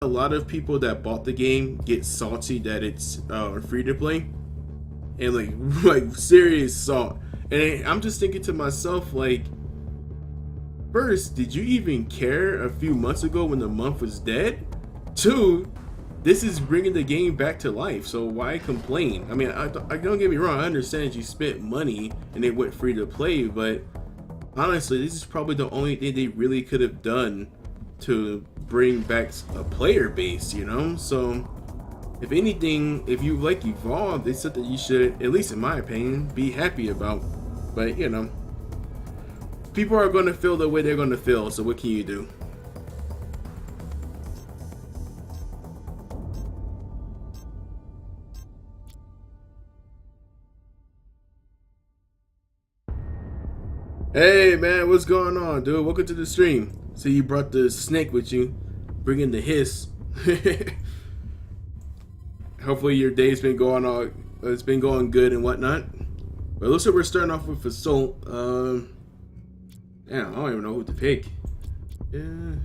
a lot of people that bought the game get salty that it's free to play, and like serious salt. And I'm just thinking to myself, like, first, did you even care a few months ago when the month was dead? Two, this is bringing the game back to life, so why complain? I mean, I don't get me wrong, I understand you spent money and it went free to play, but honestly, this is probably the only thing they really could have done to bring back a player base, you know? So, if anything, if you like Evolve, it's something you should, at least in my opinion, be happy about. But, you know, people are going to feel the way they're going to feel, so what can you do? Hey man, what's going on, dude? Welcome to the stream. So you brought the snake with you, bringing the hiss. Hopefully your day's been going on. It's been going good and whatnot. But it looks like we're starting off with Assault. Damn, I don't even know who to pick. Yeah,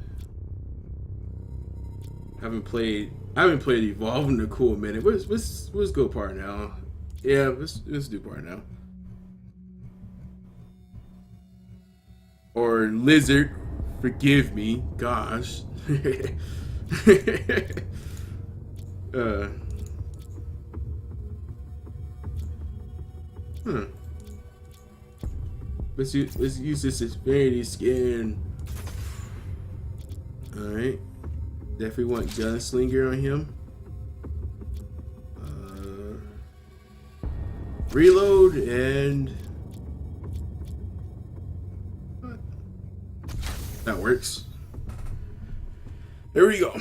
I haven't played Evolve in a cool minute. Let's go part now. Yeah, let's do part now. Or Lizard, forgive me, gosh. uh, huh. Let's use this Infinity Skin. Alright. Definitely want Gunslinger on him. Reload and that works. There we go.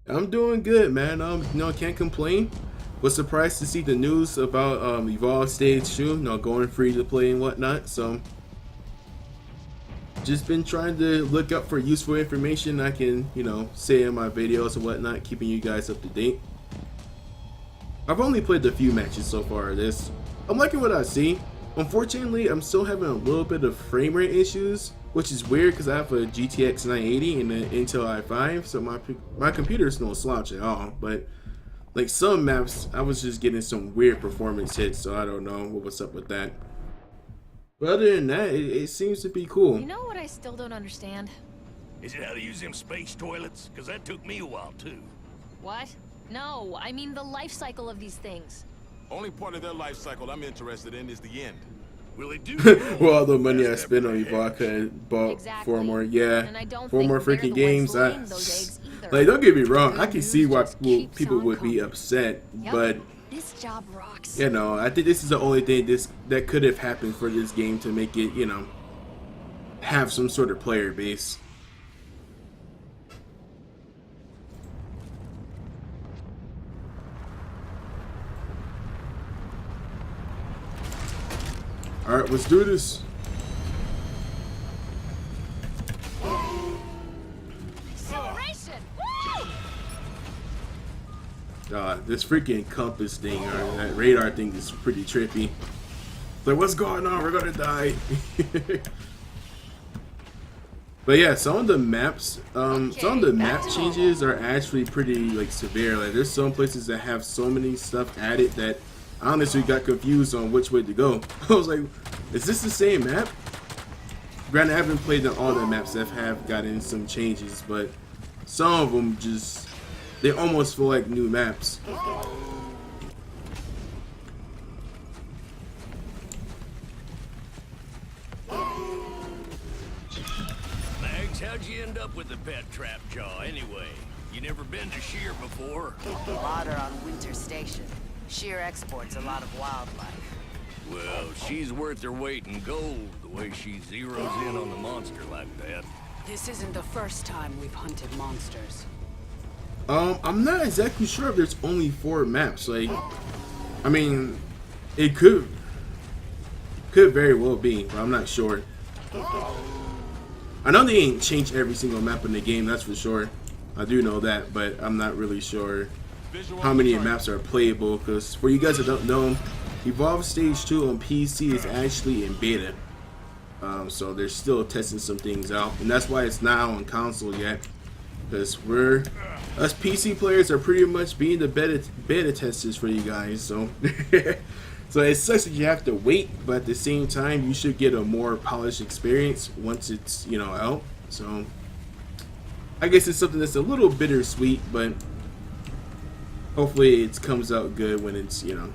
I'm doing good, man. Can't complain. Was surprised to see the news about Evolve Stage 2, going free to play and whatnot. So just been trying to look up for useful information I can, say in my videos and whatnot, keeping you guys up to date. I've only played a few matches so far of this. I'm liking what I see. Unfortunately, I'm still having a little bit of frame rate issues, which is weird because I have a GTX 980 and an Intel i5, so my computer's no slouch at all. But like some maps, I was just getting some weird performance hits, so I don't know what's up with that. But other than that, it seems to be cool. You know what I still don't understand? Is it how to use them space toilets? Because that took me a while, too. What? No, I mean the life cycle of these things. Only part of their life cycle I'm interested in is the end. Will it do? Well, all the money I spent on Evolve, I could bought four more, four more freaking games. Like, don't get me wrong, I can see why people would be upset, but this job rocks. I think this is the only thing that could have happened for this game to make it, have some sort of player base. Alright, let's do this. Acceleration! Woo! This freaking compass thing, or that radar thing is pretty trippy. Like, what's going on? We're gonna die. But yeah, some of the maps, some of the map changes are actually pretty severe. Like, there's some places that have so many stuff added that I honestly got confused on which way to go. I was like, is this the same map? Granted, I haven't played on all the maps that have gotten some changes, but some of them they almost feel like new maps. Mags, how'd you end up with the pet trap jaw anyway? You never been to Shear before? Water on Winter Station. Shear exports a lot of wildlife. Well, she's worth her weight in gold, the way she zeroes in on the monster like that. This isn't the first time we've hunted monsters. I'm not exactly sure if there's only 4 maps. Like, I mean, it could very well be, but I'm not sure. I know they ain't changed every single map in the game, that's for sure. I do know that, but I'm not really sure how many maps are playable, because for you guys that don't know, Evolve Stage 2 on PC is actually in beta. So they're still testing some things out, and that's why it's not on console yet. Because us PC players are pretty much being the beta testers for you guys. So, so it sucks that you have to wait, but at the same time, you should get a more polished experience once it's out. So, I guess it's something that's a little bittersweet, but hopefully it comes out good when it's when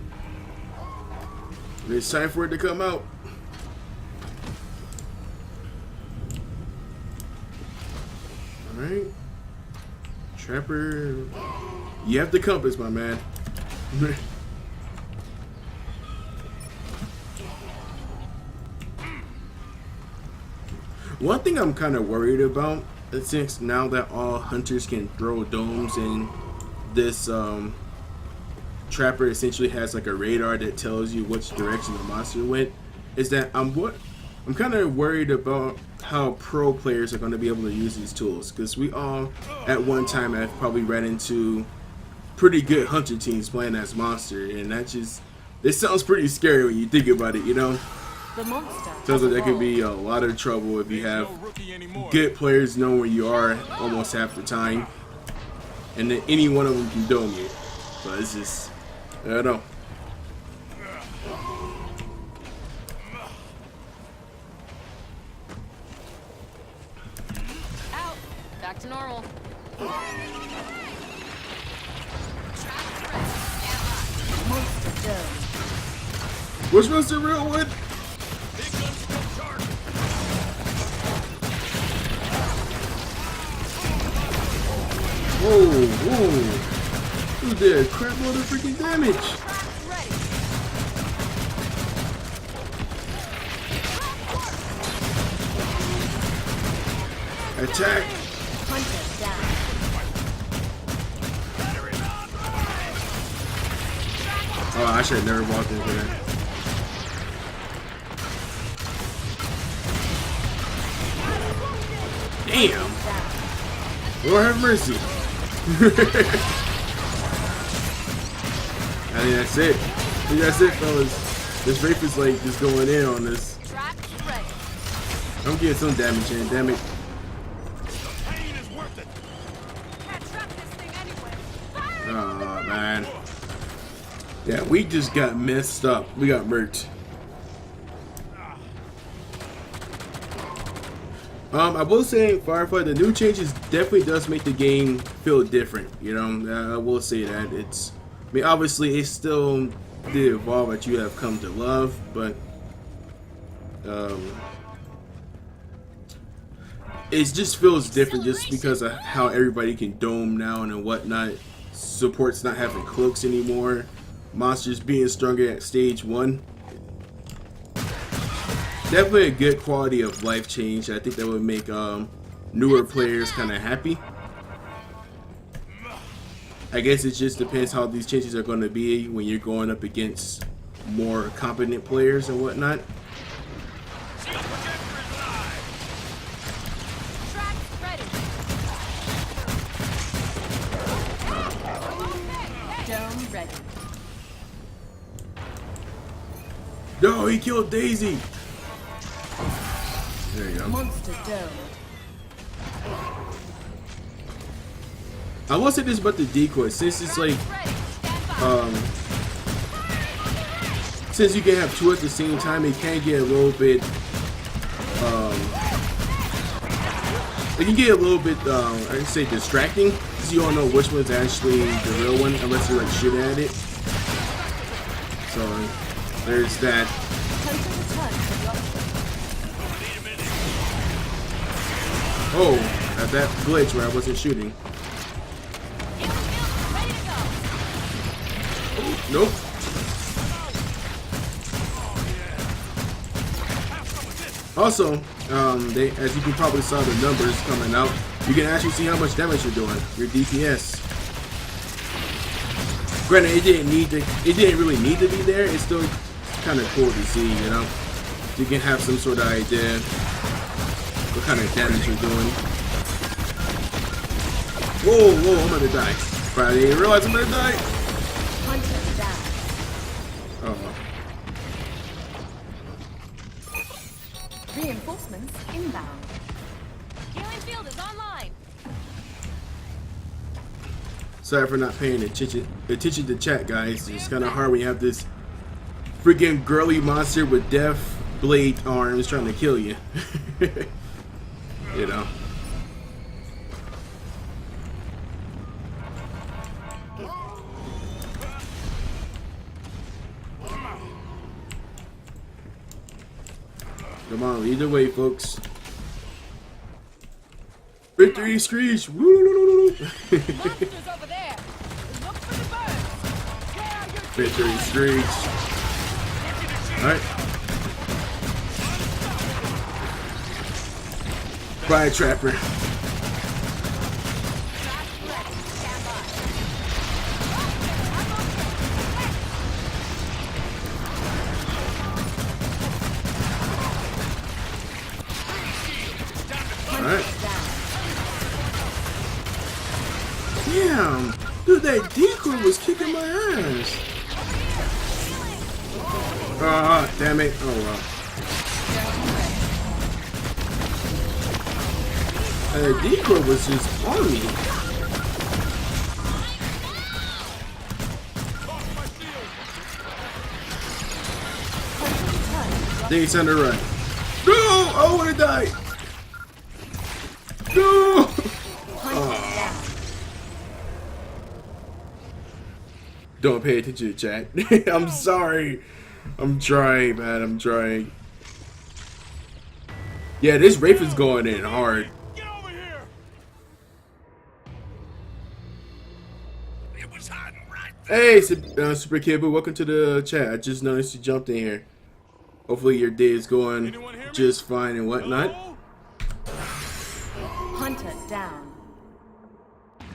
it's time for it to come out. All right. Trapper, you have the compass, my man. One thing I'm kind of worried about, since now that all hunters can throw domes and this trapper essentially has like a radar that tells you which direction the monster went, is that I'm kind of worried about how pro players are going to be able to use these tools, because we all at one time have probably ran into pretty good hunter teams playing as monster, and it sounds pretty scary when you think about it, The monster. Sounds like that could be a lot of trouble if you have good players know where you are almost half the time, and then any one of them can dome you. So it's just, I don't know. Back to normal. Which one's the real one? Whoa, whoa. You did a crap load of freaking damage. Attack. Oh, I should have never walked into that. Damn! Lord have mercy. I think that's it. I think that's it, fellas. This Wraith is like just going in on this. I'm getting some damage in, damn it. Oh man. Yeah, we just got messed up. We got murked. I will say, Firefly, the new changes definitely does make the game feel different. I will say that. I mean, obviously, it's still the Evolve that you have come to love, but it just feels different just because of how everybody can dome now and whatnot. Support's not having cloaks anymore. Monsters being stronger at stage 1. Definitely a good quality of life change. I think that would make newer players kind of happy. I guess it just depends how these changes are going to be when you're going up against more competent players and whatnot. No, he killed Daisy. There you go. Monster domed. I will say this about the decoy, since it's like, since you can have two at the same time, it can get a little bit, it can get a little bit, I can say distracting, because you don't know which one's actually the real one, unless you're like shooting at it. So, there's that. Oh, at that glitch where I wasn't shooting. Oh, nope. Also, as you can probably saw the numbers coming out, you can actually see how much damage you're doing, your DPS. Granted, it didn't really need to be there. It's still kind of cool to see, You can have some sort of idea what kind of damage you're doing. Whoa, whoa, I'm gonna die. But I didn't realize I'm gonna die. Oh. Reinforcements inbound. Healing field is online. Sorry for not paying attention to chat, guys. It's kind of hard when you have this freaking girly monster with death blade arms trying to kill you. You know. Come on, lead the way, folks. Victory screech! Woo! Monsters over there. Look for the birds. Where are your Victory screech. Alright. Fire trapper. Alright. Damn! Dude, that decoy was kicking my ass. Ah, damn it. Oh, well. That decoy was just on me. Days on the run. No! I would have died. No! Don't pay attention to chat. I'm sorry. I'm trying, man. I'm trying. Yeah, this Wraith is going in hard. Get over here! It was hiding right there. Hey, Super Kibu, welcome to the chat. I just noticed you jumped in here. Hopefully your day is going Anyone hear me? just fine and whatnot. Hello? Hunter down.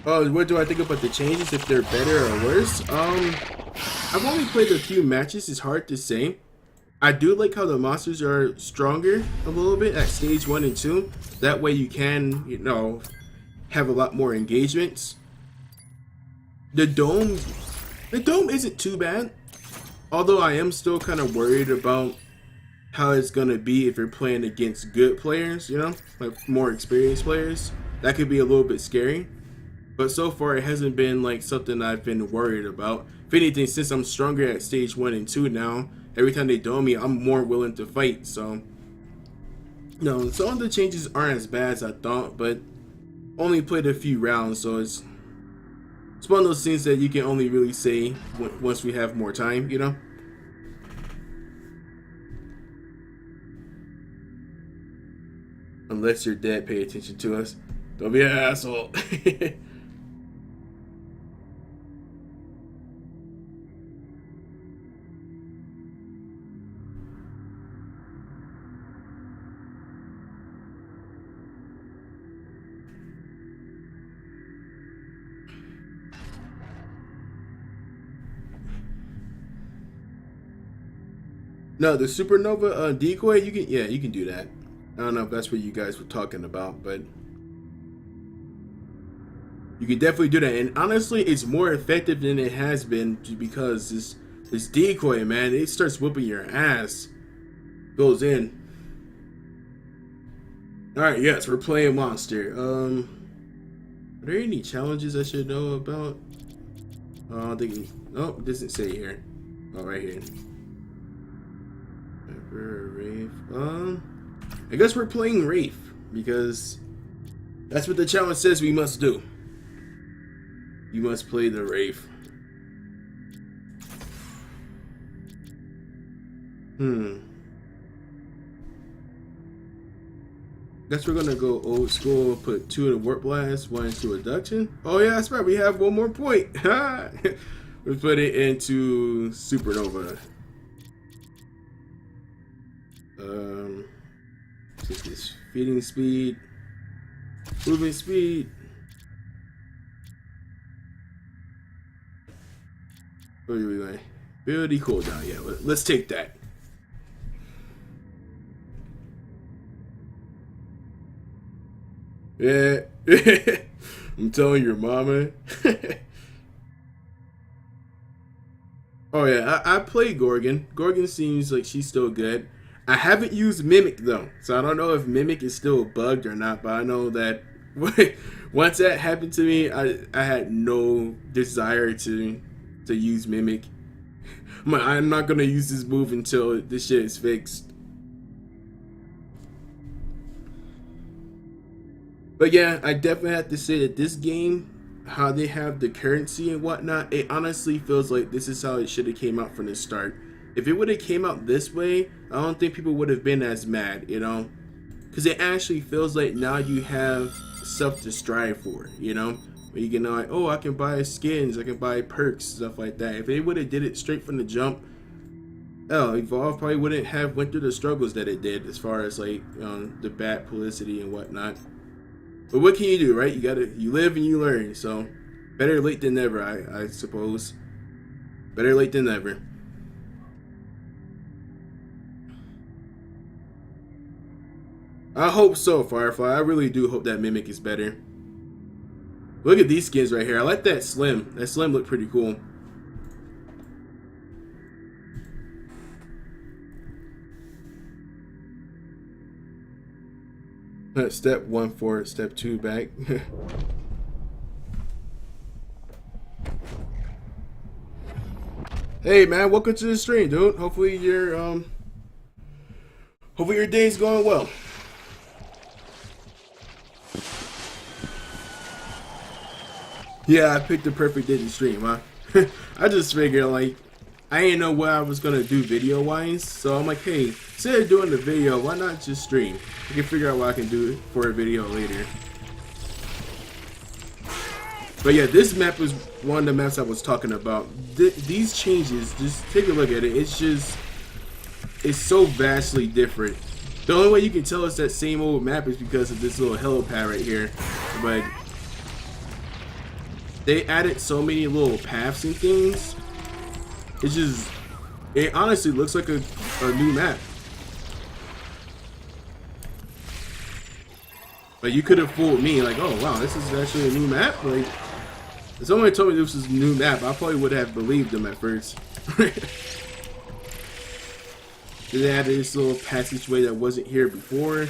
Oh, what do I think about the changes? If they're better or worse? I've only played a few matches. It's hard to say. I do like how the monsters are stronger a little bit at stage 1 and 2. That way you can, you know, have a lot more engagements. The dome isn't too bad. Although I am still kind of worried about how it's gonna be if you're playing against good players, you know, like more experienced players. That could be a little bit scary. But so far it hasn't been like something I've been worried about. If anything, since I'm stronger at stage 1 and 2 now, every time they dome me, I'm more willing to fight. So, no, some of the changes aren't as bad as I thought, but only played a few rounds, so it's one of those things that you can only really say once we have more time, you know? Unless you're dead, pay attention to us. Don't be an asshole. No, the supernova decoy, you can do that. I don't know if that's what you guys were talking about, but you can definitely do that. And honestly, it's more effective than it has been because this decoy, man, it starts whooping your ass. Goes in. Alright, yes, we're playing monster. Are there any challenges I should know about? I think oh, it doesn't say here. Oh, right here. Wraith. I guess we're playing Wraith because that's what the challenge says we must do. You must play the Wraith. Guess we're gonna go old school. Put 2 in Warp Blast, 1 into Reduction. Oh yeah, that's right. We have one more point. We put it into Supernova. Take this feeding speed, movement speed. What are we going? Ability cooldown. Yeah, let's take that. Yeah, I'm telling your mama. Oh yeah, I play Gorgon. Gorgon seems like she's still good. I haven't used Mimic though, so I don't know if Mimic is still bugged or not. But I know that once that happened to me, I had no desire to use Mimic. I'm not gonna use this move until this shit is fixed. But yeah, I definitely have to say that this game, how they have the currency and whatnot, it honestly feels like this is how it should have came out from the start. If it would have came out this way, I don't think people would have been as mad, you know? Because it actually feels like now you have stuff to strive for, you know? Where you can like, oh, I can buy skins, I can buy perks, stuff like that. If they would have did it straight from the jump, Evolve probably wouldn't have went through the struggles that it did as far as like the bad publicity and whatnot. But what can you do, right? You live and you learn. So better late than never, I suppose. Better late than never. I hope so, Firefly. I really do hope that Mimic is better. Look at these skins right here. I like that Slim. That Slim looked pretty cool. Step 1 forward, step 2 back. Hey man, welcome to the stream, dude. Hopefully your day's going well. Yeah, I picked the perfect day to stream, huh? I just figured like I didn't know what I was gonna do video wise, so I'm like, hey, instead of doing the video, why not just stream? I can figure out what I can do for a video later. But yeah, this map was one of the maps I was talking about. These changes, just take a look at it. It's so vastly different. The only way you can tell it's that same old map is because of this little helipad right here. But they added so many little paths and things. It honestly looks like a new map. Like you could have fooled me, like, oh wow, this is actually a new map. Like, if someone told me this was a new map, I probably would have believed them at first. They added this little passageway that wasn't here before.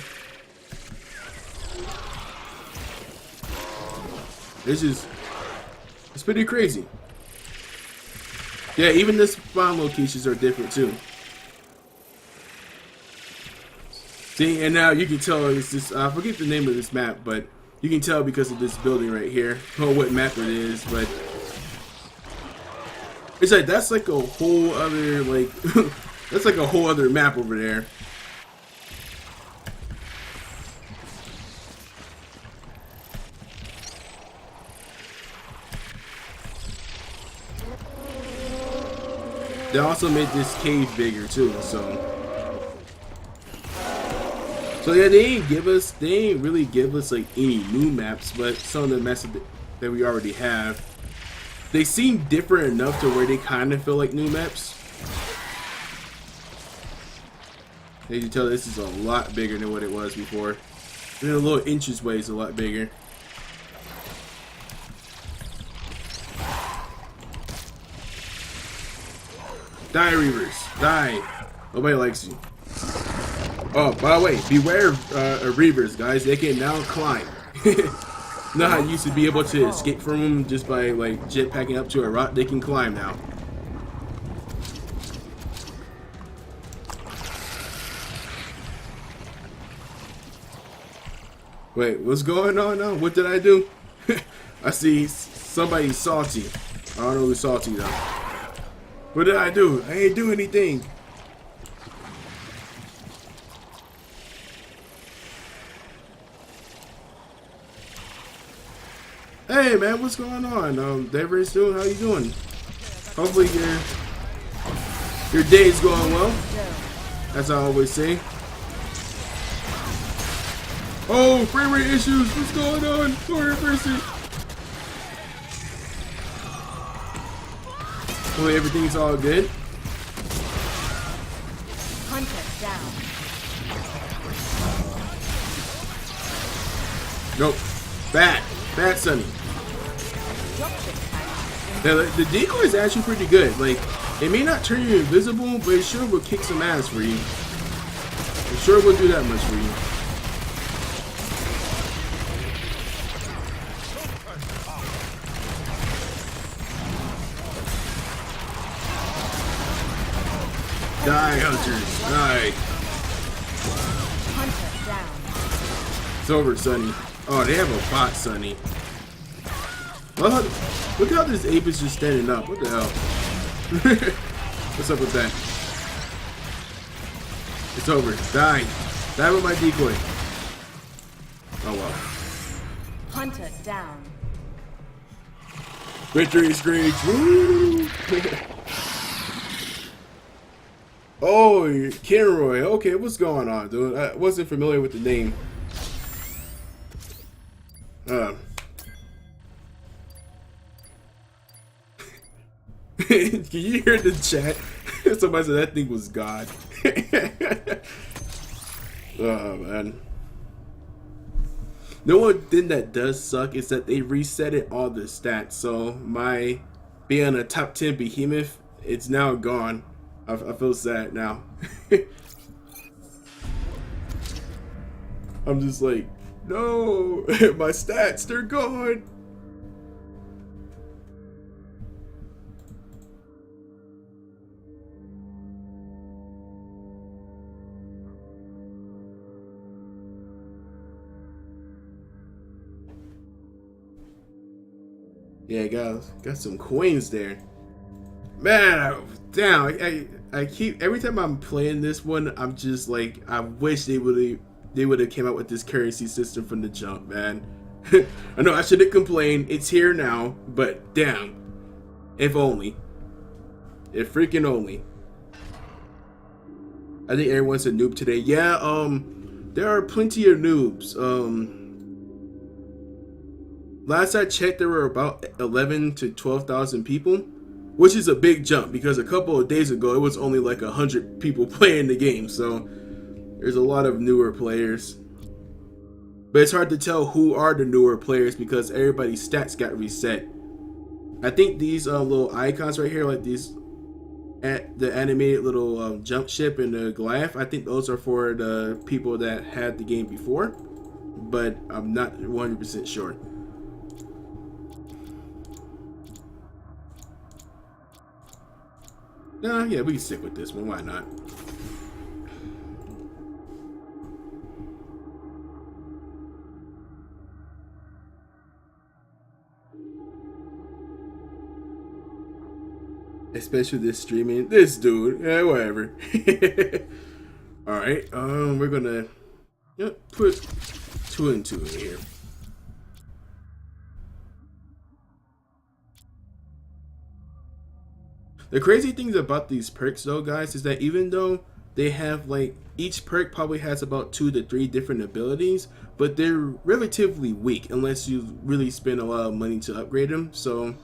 It's pretty crazy. Yeah, even the spawn locations are different too. See, and now you can tell it's this, I forget the name of this map, but you can tell because of this building right here, or what map it is, but it's like, that's like a whole other, like, that's like a whole other map over there. They also made this cave bigger too, so yeah, they ain't really give us like any new maps, but some of the maps that we already have, they seem different enough to where they kind of feel like new maps. You can tell this is a lot bigger than what it was before. Even a little inches way is a lot bigger. Die, Reavers. Die. Nobody likes you. Oh, by the way, beware of Reavers, guys. They can now climb. Not how you used to be able to escape from them just by like jetpacking up to a rock. They can climb now. Wait, what's going on now? What did I do? I see somebody salty. I don't know who's salty though. What did I do? I ain't do anything. Hey man, what's going on? Very soon, how you doing? Hopefully your day's going well. As I always say. Oh, frame rate issues. What's going on? Lord have mercy. Hopefully everything's all good. Hunter down. Nope. Bad Sunny. Now, the decoy is actually pretty good. Like, it may not turn you invisible, but it sure will kick some ass for you. I'm sure we'll do that much for you. Die, hunters, die. Hunter down. It's over, Sonny. Oh, they have a bot, Sonny. Well, look how this ape is just standing up. What the hell? What's up with that? It's over. Die. Die with my decoy. Oh well. Hunter down. Victory screech. Woo! Oh, Kinroy. Okay, what's going on, dude? I wasn't familiar with the name. Can you hear the chat? Somebody said that thing was God. Oh man. The one thing that does suck is that they resetted all the stats. So my being a top 10 behemoth, it's now gone. I feel sad now. I'm just like, no, my stats, they're gone. Yeah, got some coins there. Man, I keep every time I'm playing this one, I'm just like, I wish they would have came out with this currency system from the jump, man. I know I shouldn't complain. It's here now, but damn, if only, if freaking only. I think everyone's a noob today. Yeah, there are plenty of noobs. Last I checked, there were about 11 to 12,000 people, which is a big jump because a couple of days ago it was only like 100 people playing the game. So there's a lot of newer players, but it's hard to tell who are the newer players because everybody's stats got reset. I think these little icons right here, like these, the animated little jump ship and the Goliath, I think those are for the people that had the game before, but I'm not 100% sure. Yeah, we can stick with this one. Why not? Especially this streaming. This dude. Yeah, whatever. Alright, we're gonna put 2 and 2 in here. The crazy things about these perks though, guys, is that even though they have like, each perk probably has about 2 to 3 different abilities, but they're relatively weak unless you really spend a lot of money to upgrade them. So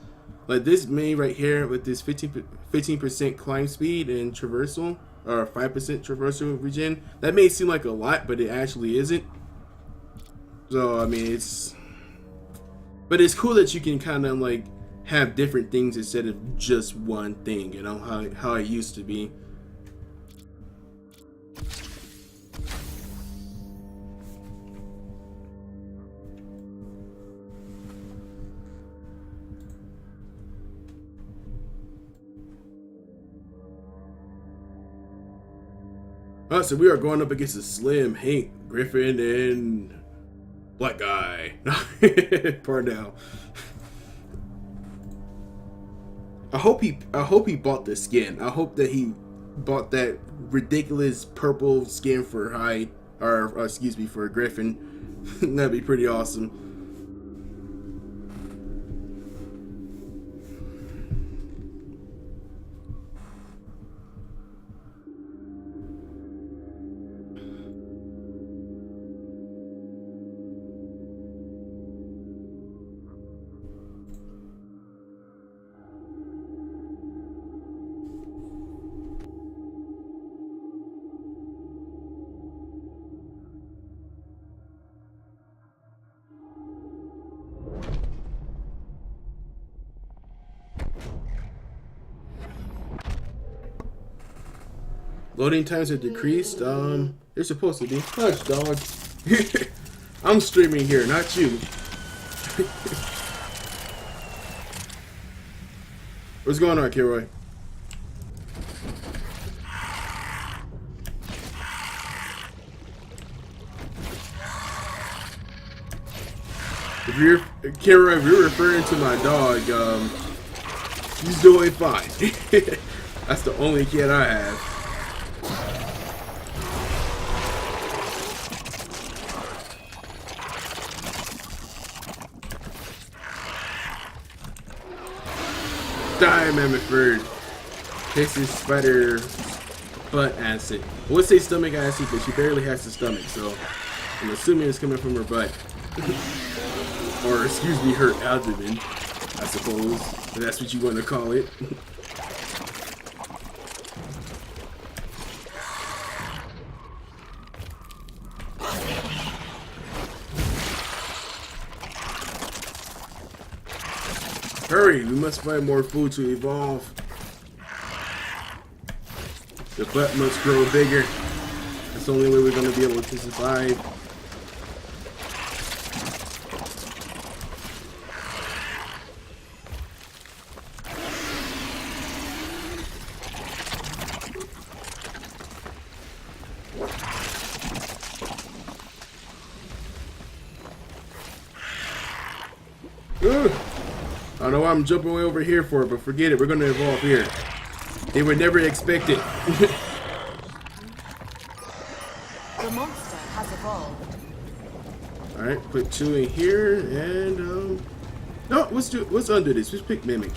like this main right here with this 15% climb speed and traversal, or 5% traversal regen, that may seem like a lot, but it actually isn't. So I mean, it's cool that you can kind of like have different things instead of just one thing, you know, how it used to be. So we are going up against a Slim, Hank, Griffin, and Black Guy. Parnell. I hope he bought the skin. I hope that he bought that ridiculous purple skin for Hyde, or excuse me, for Griffin. That'd be pretty awesome. Loading times are decreased. They're supposed to be. Hush, dog. I'm streaming here, not you. What's going on, Kilroy? If you're Kilroy, if you're referring to my dog, he's doing fine. That's the only kid I have. Die, Mammothbird. Kisses spider butt acid. I would say stomach acid, but she barely has the stomach, so I'm assuming it's coming from her butt. Or, excuse me, her abdomen, I suppose. If that's what you want to call it. Hurry, we must find more food to evolve. The butt must grow bigger. That's the only way we're going to be able to survive. Ugh. I don't know why I'm jumping way over here for it, but forget it. We're going to evolve here. They would never expect it. The monster has evolved. Alright, put 2 in here, and, no, what's under this? Just pick Mimic.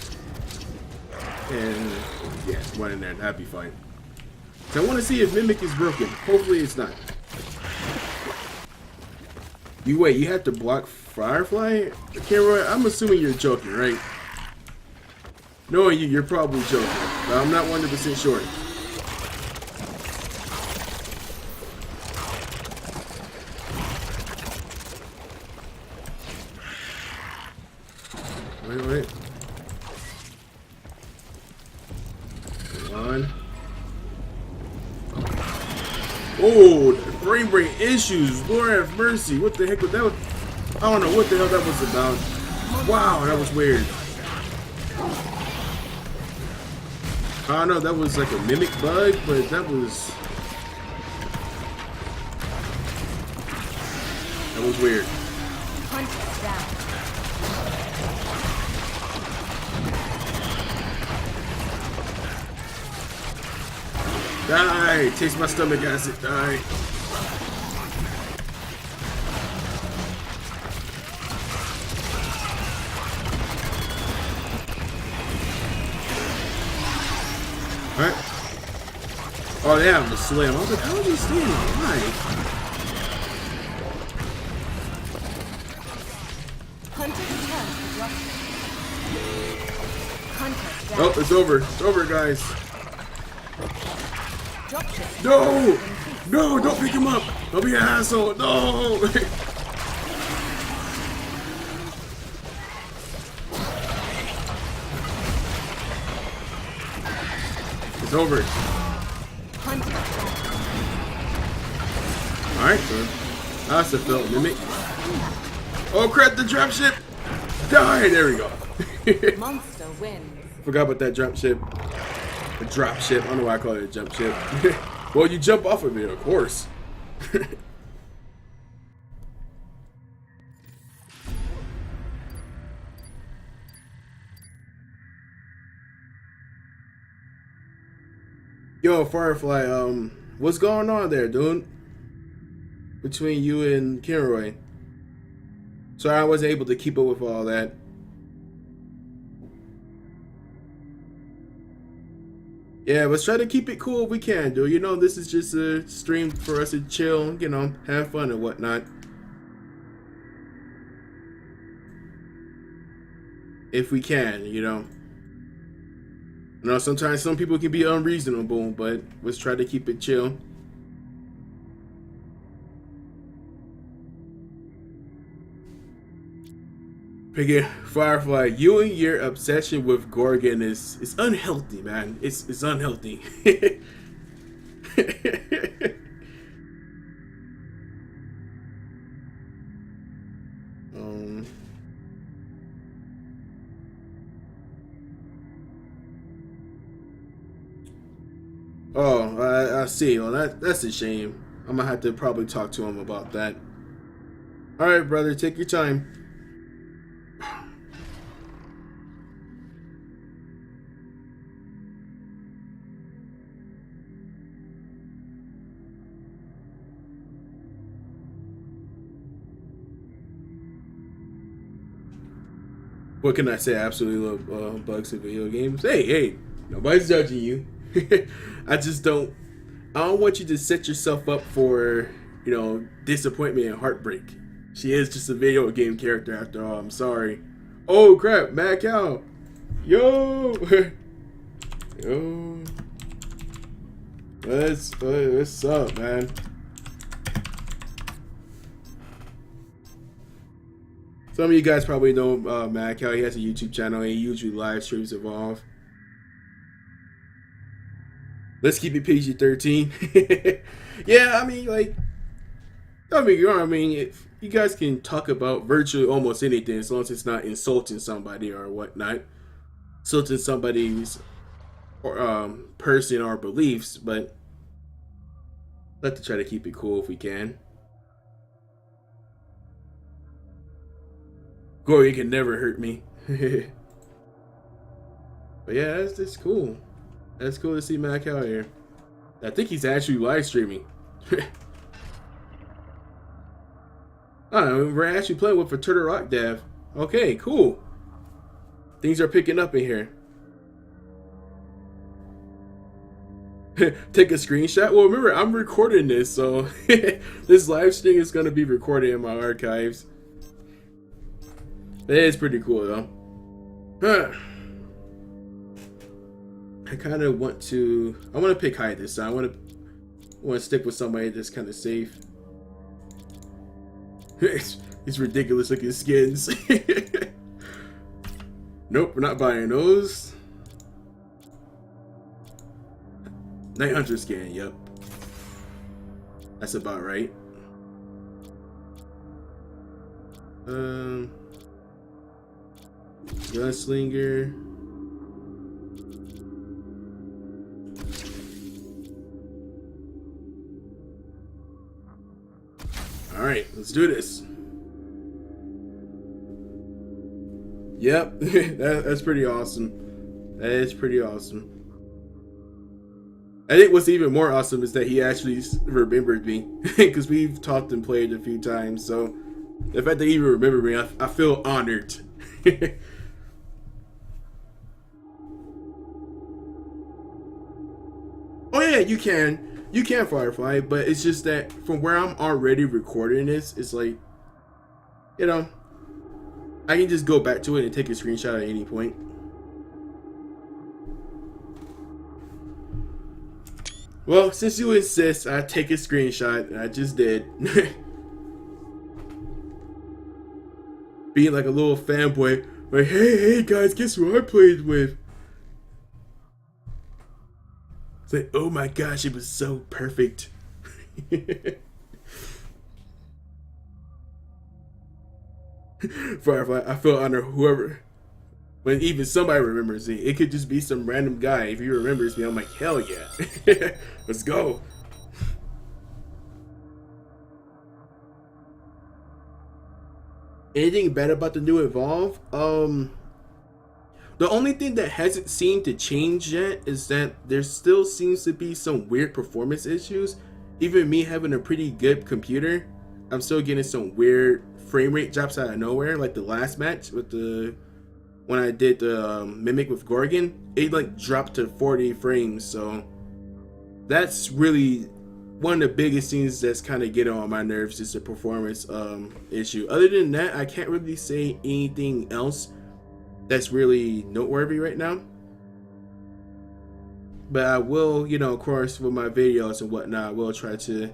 And, yeah, 1 in there. That'd be fine. So I want to see if Mimic is broken. Hopefully it's not. You have to block Firefly? Kilroy, I'm assuming you're joking, right? Knowing you, you're probably joking. But I'm not 100% sure. Wait. Come on. Oh, brain issues. Lord have mercy. What the heck was that? I don't know what the hell that was about. Wow, that was weird. I don't know, that was like a mimic bug, but that was weird. Hunter down. Die! Taste my stomach acid, die. Alright. Oh, they have a slam. I was like, how is he staying alive? Hunter returns to dropship. Hunter down. Oh, it's over. It's over, guys. Dropship. No! No, don't pick him up! Don't be an asshole! No! It's over. Hunter down. Alright, so that's a felt mimic. Oh crap, the dropship! Die! There we go. Monster wins. Forgot about that dropship. The dropship. I don't know why I call it a jump ship. Well, you jump off of it, of course. Yo, Firefly, what's going on there, dude? Between you and Kilroy. Sorry I wasn't able to keep up with all that. Yeah, let's try to keep it cool if we can, dude. You know, this is just a stream for us to chill, you know, have fun and whatnot. If we can, you know. You know, sometimes some people can be unreasonable, but let's try to keep it chill. Again, Firefly, you and your obsession with Gorgon is unhealthy, man. It's unhealthy. um. Oh, I see. Well, that's a shame. I'm gonna have to probably talk to him about that. All right, brother, take your time. What can I say? I absolutely love bugs in video games. Hey, nobody's judging you. I just don't. I don't want you to set yourself up for, disappointment and heartbreak. She is just a video game character after all. I'm sorry. Oh crap, Mad Cow. Yo, yo. What's up, man? Some of you guys probably know Mad Cow. He has a YouTube channel. He usually live streams Evolve. Let's keep it PG-13. Yeah, I mean, like, don't get me wrong. I mean, if you guys can talk about virtually almost anything as long as it's not insulting somebody or whatnot, insulting somebody's person or beliefs, but let's try to keep it cool if we can. Gory can never hurt me. But yeah, that's cool. That's cool to see Mad Cow here. I think he's actually live streaming. I don't know, we're actually playing with a Turtle Rock dev. Okay, cool. Things are picking up in here. Take a screenshot? Well, remember, I'm recording this, so this live stream is going to be recorded in my archives. That is pretty cool, though. I kind of want to pick high this time. I want to stick with somebody that's kind of safe. These ridiculous looking skins. Nope, we're not buying those. Night Hunter skin, yep. That's about right. Gunslinger. All right, let's do this. Yep, that's pretty awesome. That is pretty awesome. I think what's even more awesome is that he actually remembered me, because we've talked and played a few times. So the fact that he even remembered me, I feel honored. Oh yeah, you can Firefly, but it's just that from where I'm already recording this, it's like, I can just go back to it and take a screenshot at any point. Well, since you insist, I take a screenshot, and I just did. Being like a little fanboy, like, hey guys, guess who I played with? It's like, oh my gosh, it was so perfect. Firefly, I feel honored whoever, when even somebody remembers me. It could just be some random guy. If he remembers me, I'm like, hell yeah. Let's go. Anything bad about the new Evolve? The only thing that hasn't seemed to change yet is that there still seems to be some weird performance issues. Even me having a pretty good computer, I'm still getting some weird frame rate drops out of nowhere. Like the last match with when I did the Mimic with Gorgon, it like dropped to 40 frames. So that's really one of the biggest things that's kind of getting on my nerves, is the performance issue. Other than that, I can't really say anything else that's really noteworthy right now. But I will, of course, with my videos and whatnot, I will try to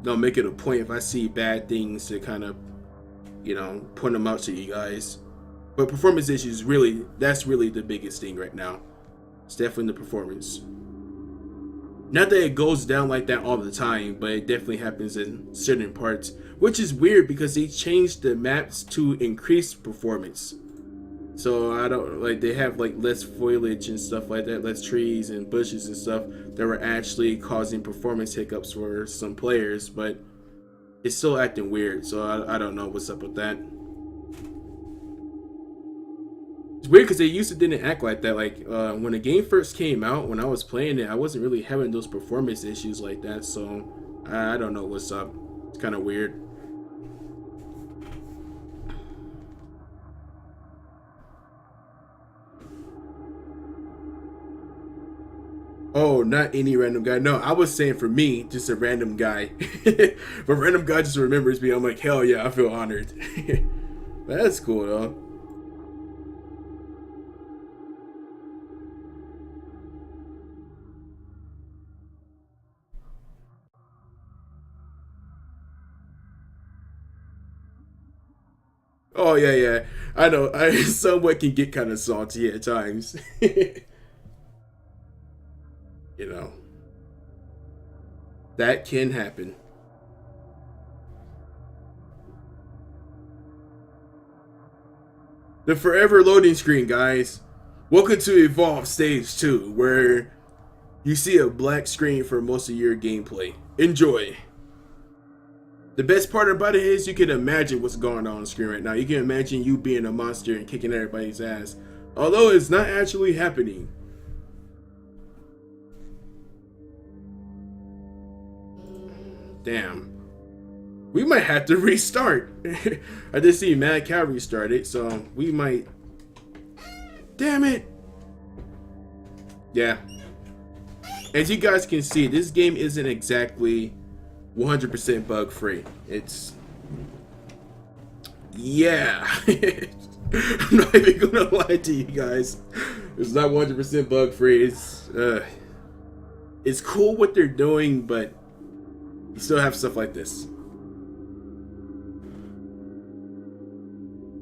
make it a point if I see bad things to kind of, point them out to you guys. But performance issues, that's really the biggest thing right now. It's definitely the performance. Not that it goes down like that all the time, but it definitely happens in certain parts, which is weird because they changed the maps to increase performance. So I don't like, they have like less foliage and stuff like that, less trees and bushes and stuff that were actually causing performance hiccups for some players, but it's still acting weird. So I don't know what's up with that. It's weird because they used to didn't act like that. Like when the game first came out, when I was playing it, I wasn't really having those performance issues like that. So I don't know what's up. It's kind of weird. Oh, not any random guy. No, I was saying for me, just a random guy. If a random guy just remembers me, I'm like, hell yeah, I feel honored. That's cool though. Oh yeah, yeah. I know. I somewhat can get kind of salty at times. You know, that can happen. The forever loading screen, guys. Welcome to Evolve Stage 2, where you see a black screen for most of your gameplay. Enjoy. The best part about it is you can imagine what's going on screen right now. You can imagine you being a monster and kicking everybody's ass, although it's not actually happening. Damn. We might have to restart. I did see Mad Cow restarted, so we might... Damn it! Yeah. As you guys can see, this game isn't exactly 100% bug free. It's... Yeah. I'm not even gonna lie to you guys. It's not 100% bug free. It's cool what they're doing, but you still have stuff like this.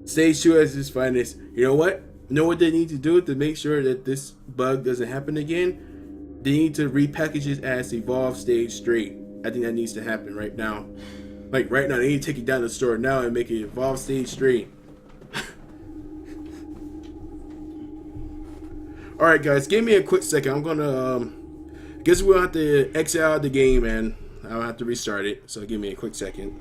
Stage 2 has its finest. You know what? You know what they need to do to make sure that this bug doesn't happen again? They need to repackage it as Evolve Stage 3. I think that needs to happen right now. Like right now, they need to take it down to the store now and make it Evolve Stage 3. Alright guys, give me a quick second. I'm gonna guess we'll have to exit out of the game and I'll have to restart it, so give me a quick second.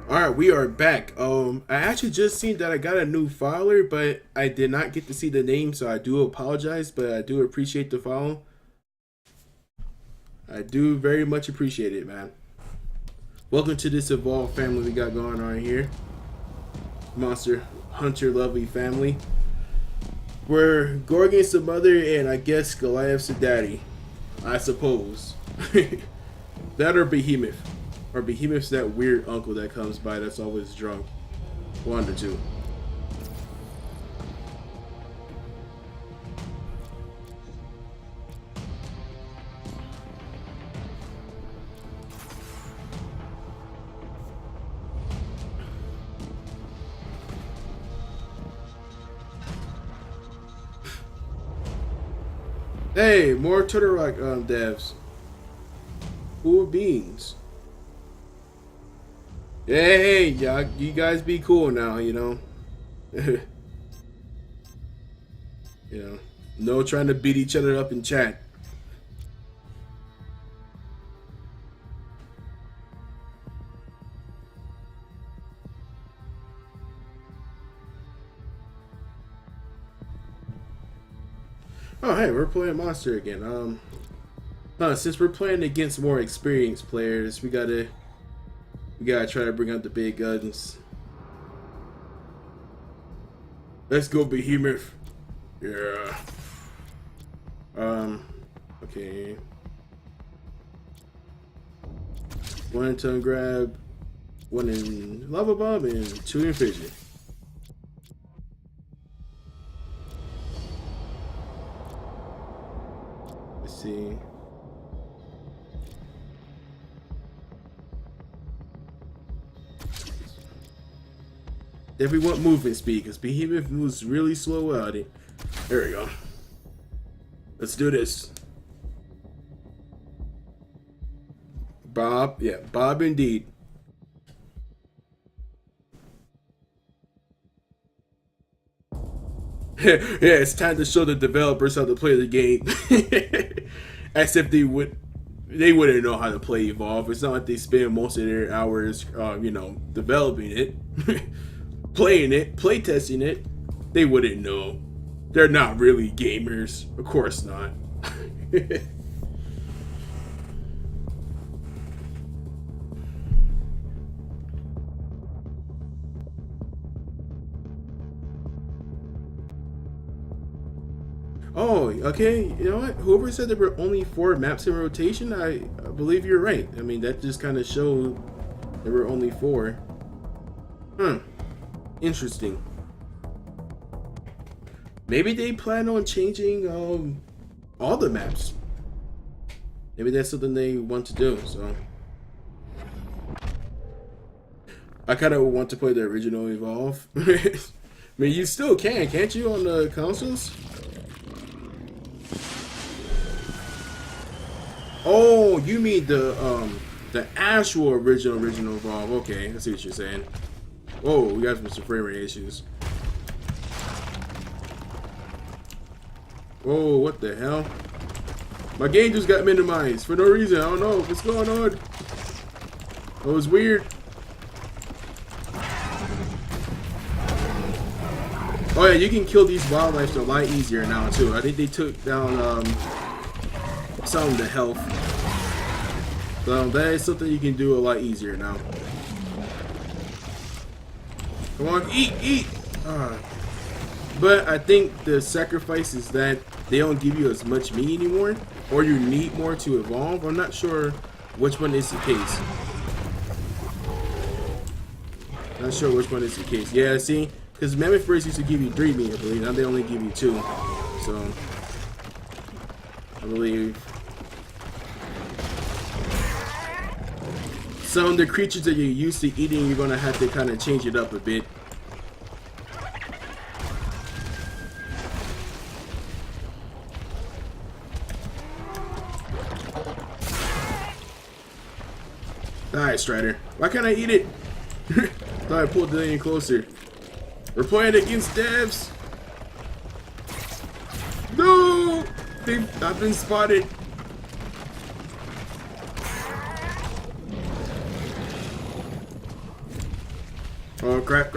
Alright, we are back. I actually just seen that I got a new follower, but I did not get to see the name, so I do apologize, but I do appreciate the follow. I do very much appreciate it, man. Welcome to this Evolve family we got going on here. Monster Hunter lovely family. We're Gorgon's the mother, and I guess Goliath's the daddy. I suppose. That or Behemoth. Or Behemoth's that weird uncle that comes by that's always drunk. One or two. Hey, more Turtle Rock devs. Cool beans. Hey, y'all, you guys be cool now, you know. You know, no trying to beat each other up in chat. Oh, hey, we're playing Monster again. Since we're playing against more experienced players, we gotta try to bring out the big guns. Let's go, Behemoth. Yeah. Okay. 1 ton grab, 1 in lava bomb, and 2 in fission. Let's see. Definitely want movement speed because Behemoth moves really slow out it. There we go. Let's do this. Bob, yeah, Bob indeed. Yeah, it's time to show the developers how to play the game. As if they wouldn't know how to play Evolve. It's not like they spend most of their hours, developing it, playing it, playtesting it. They wouldn't know. They're not really gamers. Of course not. Oh, okay. You know what? Whoever said there were only 4 maps in rotation, I believe you're right. I mean, that just kind of showed there were only 4. Interesting. Maybe they plan on changing all the maps. Maybe that's something they want to do. So I kind of want to play the original Evolve. I mean, you still can, can't you, on the consoles? Oh, you mean the actual original Evolve? Okay, I see what you're saying. Whoa, we got some frame rate issues. Whoa, what the hell? My game just got minimized for no reason. I don't know what's going on. That was weird. Oh yeah, you can kill these wildlife a lot easier now too. I think they took down some of the health. So that is something you can do a lot easier now. Come on, eat! But I think the sacrifice is that they don't give you as much meat anymore, or you need more to evolve. I'm not sure which one is the case. Not sure which one is the case. Yeah, see? Because Mammoth Birds used to give you 3 meat, I believe. Now they only give you 2. So, I believe some of the creatures that you're used to eating, you're going to have to kind of change it up a bit. Die, Strider. Why can't I eat it? Thought I pulled it in closer. We're playing against devs. No! I've been spotted. Oh, crap.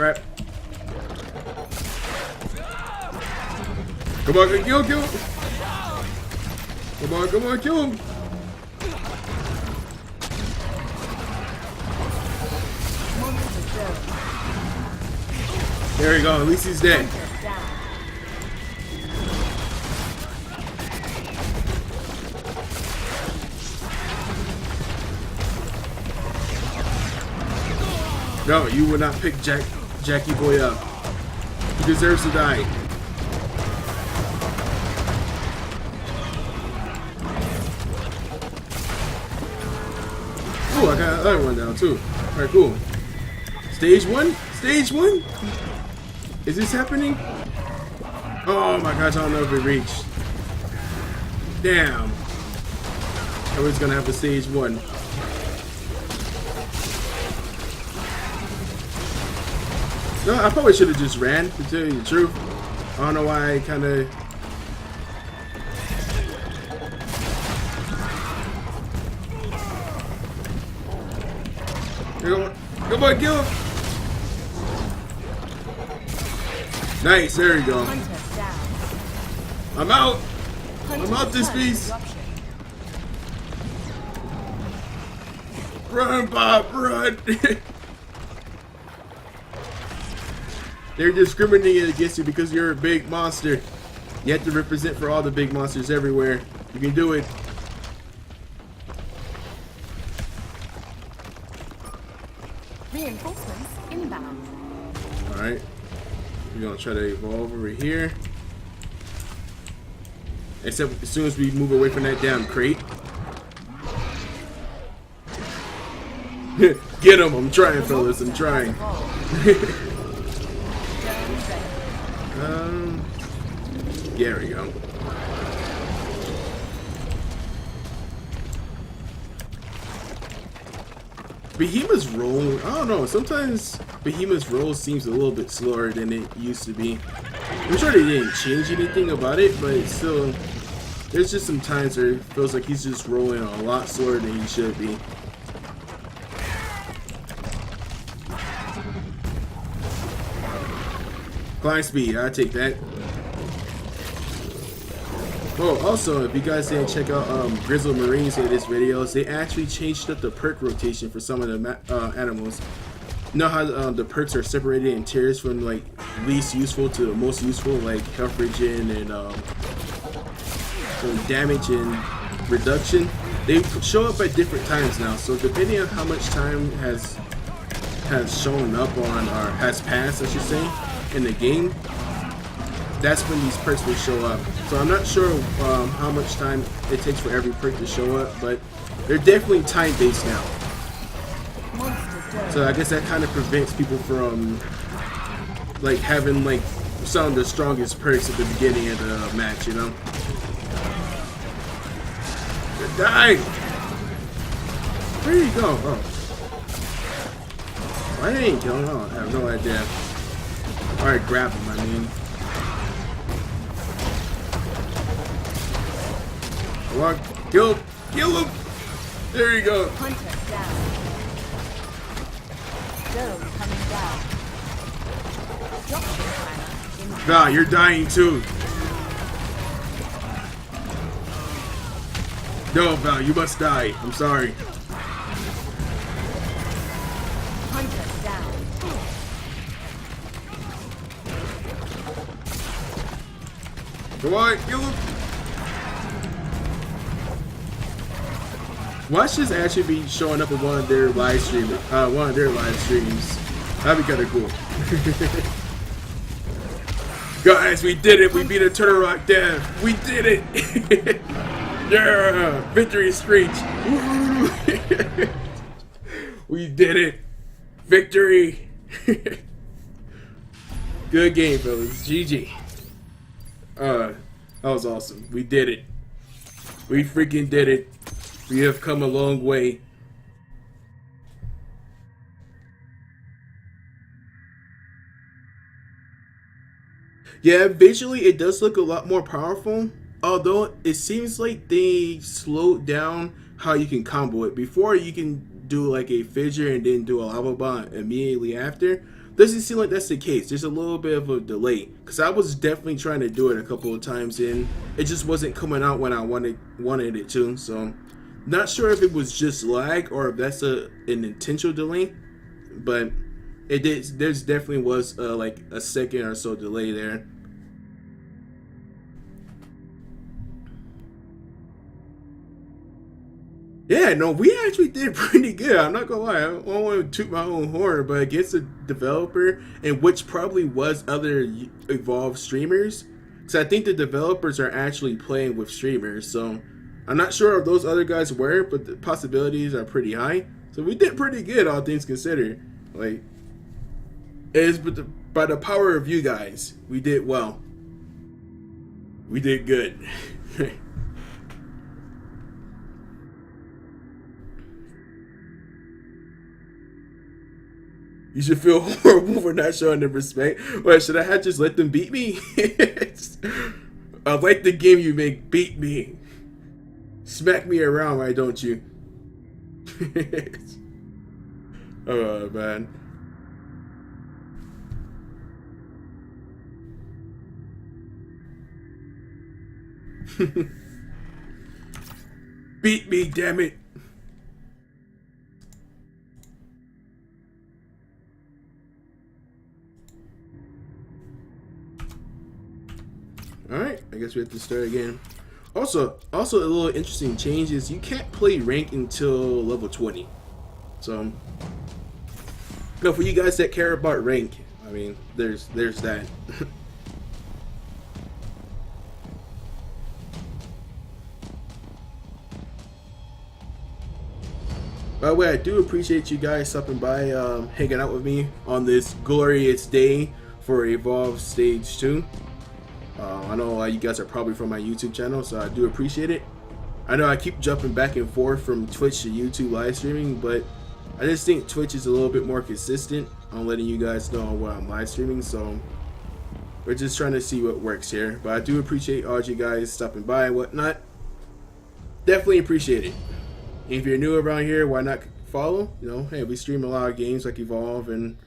Come on, kill him. Come on, kill him. There we go, at least he's dead. No, you would not pick Jackie Boy up. He deserves to die. Oh, I got another one down too. Alright, cool. Stage 1? Stage 1? Is this happening? Oh my gosh, I don't know if it reached. Damn. I was gonna have to stage 1. No, I probably should have just ran, to tell you the truth. I don't know why I kinda... Come on, kill him! Nice, there we go. I'm out! Hunter out this returns piece. to dropship. Run, Bob, run! They're discriminating against you because you're a big monster. You have to represent for all the big monsters everywhere. You can do it. Reinforcements inbound. Alright. We're gonna try to evolve over here. Except as soon as we move away from that damn crate. Get him! I'm trying, fellas. I'm trying. There we go. Behemoth's roll, I don't know, sometimes Behemoth's roll seems a little bit slower than it used to be. I'm sure they didn't change anything about it, but it's still, there's just some times where it feels like he's just rolling a lot slower than he should be. Climb speed, I take that. Oh, also, if you guys didn't check out Grizzle Marines in this videos, they actually changed up the perk rotation for some of the animals. You know how the perks are separated in tiers from like least useful to most useful, like health regen and damage and reduction. They show up at different times now, so depending on how much time has shown up on, or has passed, I should say, in the game, that's when these perks will show up. So I'm not sure how much time it takes for every perk to show up, but they're definitely time-based now. So I guess that kind of prevents people from like having like some of the strongest perks at the beginning of the match, you know? Die! Where did he go? Oh. Why didn't he kill him? Oh, I have no idea. Alright, grab him, I mean. Come on, kill him! There you go. Hunter down. Dome coming down. Dropship timer in. Val, you're dying too. No, Val, you must die. I'm sorry. Hunter down. Come on, kill him. Watch this actually be showing up in one of their live streams. That'd be kind of cool. Guys, we did it. We beat a Turtle Rock Dev. We did it. Yeah, victory screech. We did it. Victory. Good game, fellas. GG. That was awesome. We did it. We freaking did it. We have come a long way. Yeah, visually it does look a lot more powerful. Although it seems like they slowed down how you can combo it. Before you can do like a fissure and then do a lava bomb immediately after. Doesn't seem like that's the case. There's a little bit of a delay. Because I was definitely trying to do it a couple of times and it just wasn't coming out when I wanted it to. So not sure if it was just lag or if that's an intentional delay. But it did. There's definitely was like a second or so delay there. Yeah, no, we actually did pretty good. I'm not gonna lie. I don't want to toot my own horn, but against a developer, and which probably was other Evolve streamers, because I think the developers are actually playing with streamers. So I'm not sure if those other guys were, but the possibilities are pretty high. So we did pretty good, all things considered. Like, it is by the power of you guys, we did well. We did good. You should feel horrible for not showing them respect. What, should I have just let them beat me? I like the game you make. Beat me. Smack me around, why don't you? Oh, man. Beat me, damn it. Alright, I guess we have to start again. Also a little interesting change is you can't play rank until level 20. So, no, for you guys that care about rank, I mean, there's that. By the way, I do appreciate you guys stopping by, hanging out with me on this glorious day for Evolve Stage 2. I know a lot of you guys are probably from my YouTube channel, so I do appreciate it. I know I keep jumping back and forth from Twitch to YouTube live streaming, but I just think Twitch is a little bit more consistent on letting you guys know when I'm live streaming, so we're just trying to see what works here. But I do appreciate all of you guys stopping by and whatnot. Definitely appreciate it. If you're new around here, why not follow? You know, hey, we stream a lot of games like Evolve and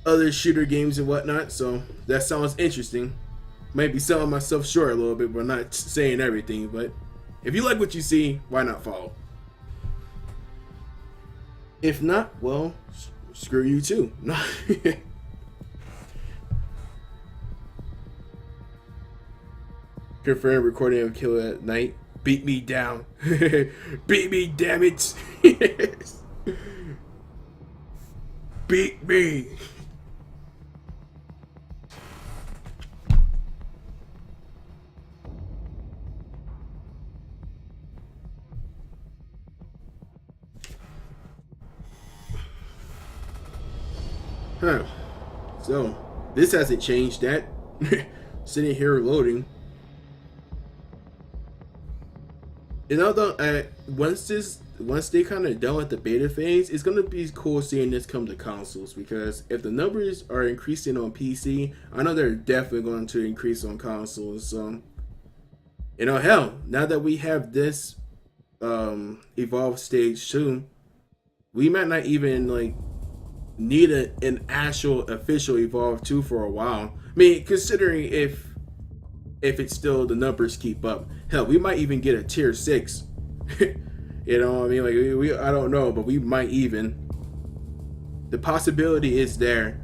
other shooter games and whatnot, so that sounds interesting. Might be selling myself short a little bit, but not saying everything. But if you like what you see, why not follow? If not, well, screw you too. Confirm recording of Kill at night. Beat me down. Beat me, damn it. Beat me. Huh. So, this hasn't changed that. Sitting here loading. You know, though, once they kind of done with the beta phase, it's gonna be cool seeing this come to consoles, because if the numbers are increasing on PC, I know they're definitely going to increase on consoles. So, you know, hell, now that we have this Evolve Stage 2, we might not even like need an actual official Evolve 2 for a while. I mean, considering if it's still the numbers keep up, hell, we might even get a tier 6. You know what I mean? Like we I don't know, but we might even. The possibility is there,